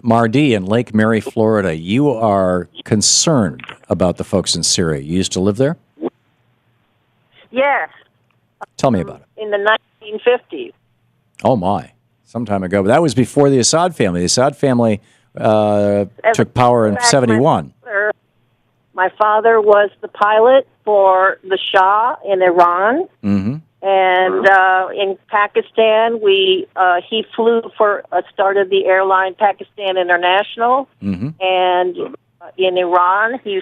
Mardi in Lake Mary, Florida, you are concerned about the folks in Syria. You used to live there? Yes. Tell me about it. In the 1950s. Oh, my. Some time ago. But that was before the Assad family. The Assad family took power in 71. My father was the pilot for the Shah in Iran. Mm-hmm. And in Pakistan, he flew started the airline Pakistan International. Mm-hmm. And in Iran, he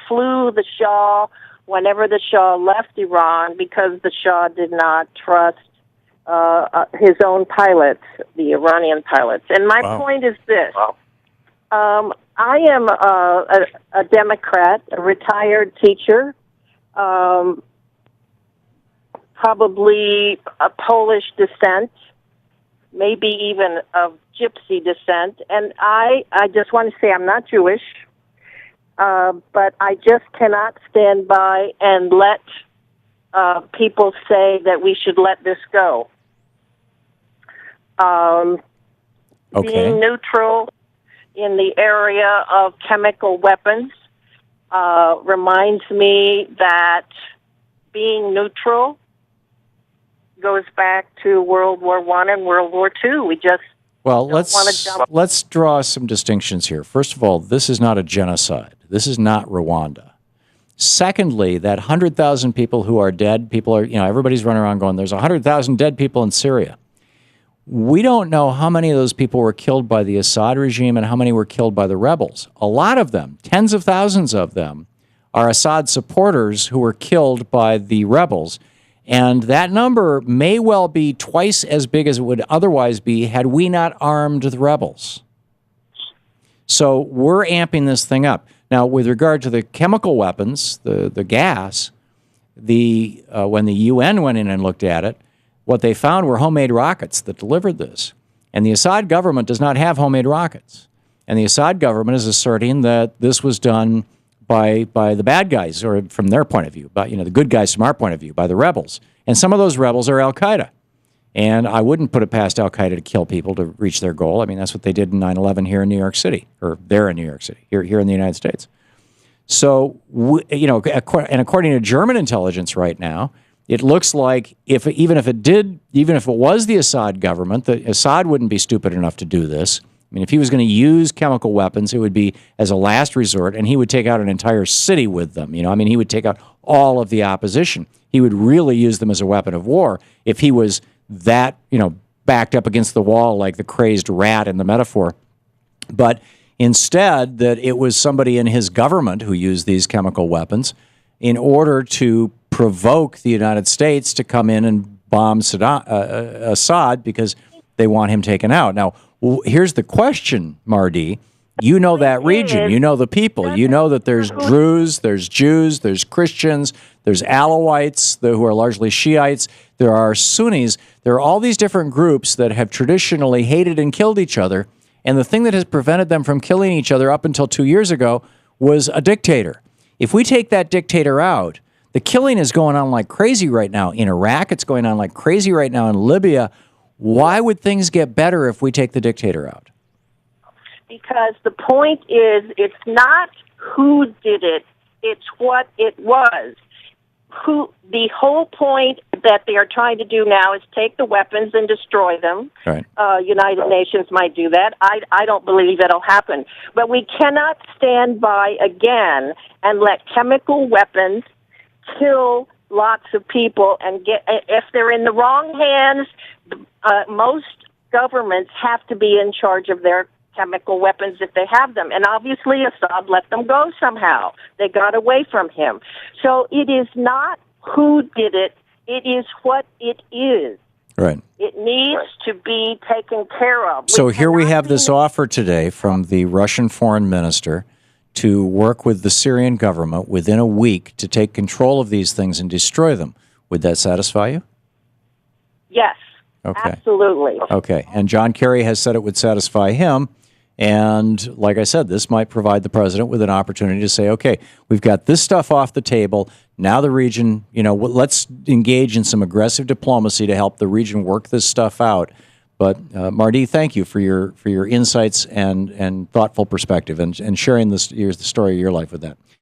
flew the Shah whenever the Shah left Iran because the Shah did not trust his own pilots, the Iranian pilots. And my point is this. I am a Democrat, a retired teacher, probably a Polish descent, maybe even of Gypsy descent. And I just want to say I'm not Jewish, but I just cannot stand by and let people say that we should let this go. Being neutral in the area of chemical weapons reminds me that being neutral goes back to World War I and World War II. We just let's draw some distinctions here. First of all, this is not a genocide. This is not Rwanda. Secondly, that 100,000 people who are dead, everybody's running around going, there's 100,000 dead people in Syria. We don't know how many of those people were killed by the Assad regime and how many were killed by the rebels. A lot of them, tens of thousands of them, are Assad supporters who were killed by the rebels. And that number may well be twice as big as it would otherwise be had we not armed the rebels. So we're amping this thing up. Now, with regard to the chemical weapons, the gas, when the UN went in and looked at it, what they found were homemade rockets that delivered this. And the Assad government does not have homemade rockets. And the Assad government is asserting that this was done by the bad guys, or from their point of view, but the good guys from our point of view, by the rebels. And some of those rebels are Al-Qaeda. And I wouldn't put it past Al-Qaeda to kill people to reach their goal. I mean, that's what they did in 9/11 here in New York City, or there in New York City, here in the United States. So, and according to German intelligence right now, it looks like even if it was the Assad government, Assad wouldn't be stupid enough to do this. I mean, if he was going to use chemical weapons, it would be as a last resort, and he would take out an entire city with them. I mean, he would take out all of the opposition. He would really use them as a weapon of war if he was that, backed up against the wall like the crazed rat in the metaphor. But instead, that it was somebody in his government who used these chemical weapons in order to provoke the United States to come in and bomb Assad because they want him taken out. Now, here's the question, Mardi. You know that region. You know the people. You know that there's Druze, there's Jews, there's Christians, there's Alawites who are largely Shiites. There are Sunnis. There are all these different groups that have traditionally hated and killed each other. And the thing that has prevented them from killing each other up until 2 years ago was a dictator. If we take that dictator out, the killing is going on like crazy right now in Iraq. It's going on like crazy right now in Libya. Why would things get better if we take the dictator out? Because the point is, it's not who did it, it's what it was. The whole point that they are trying to do now is take the weapons and destroy them. Right. United Nations might do that. I don't believe that'll happen. But we cannot stand by again and let chemical weapons kill lots of people. And if they're in the wrong hands, most governments have to be in charge of their chemical weapons if they have them. And obviously Assad let them go somehow. They got away from him. So it is not who did it. It is what it is. Right. It needs to be taken care of. So here we have this offer today from the Russian foreign minister to work with the Syrian government within a week to take control of these things and destroy them. Would that satisfy you? Yes. Okay. Absolutely. Okay. And John Kerry has said it would satisfy him. And like I said, this might provide the president with an opportunity to say, okay, we've got this stuff off the table. Now the region, let's engage in some aggressive diplomacy to help the region work this stuff out. But Marty, thank you for your insights and thoughtful perspective and sharing the story of your life with that.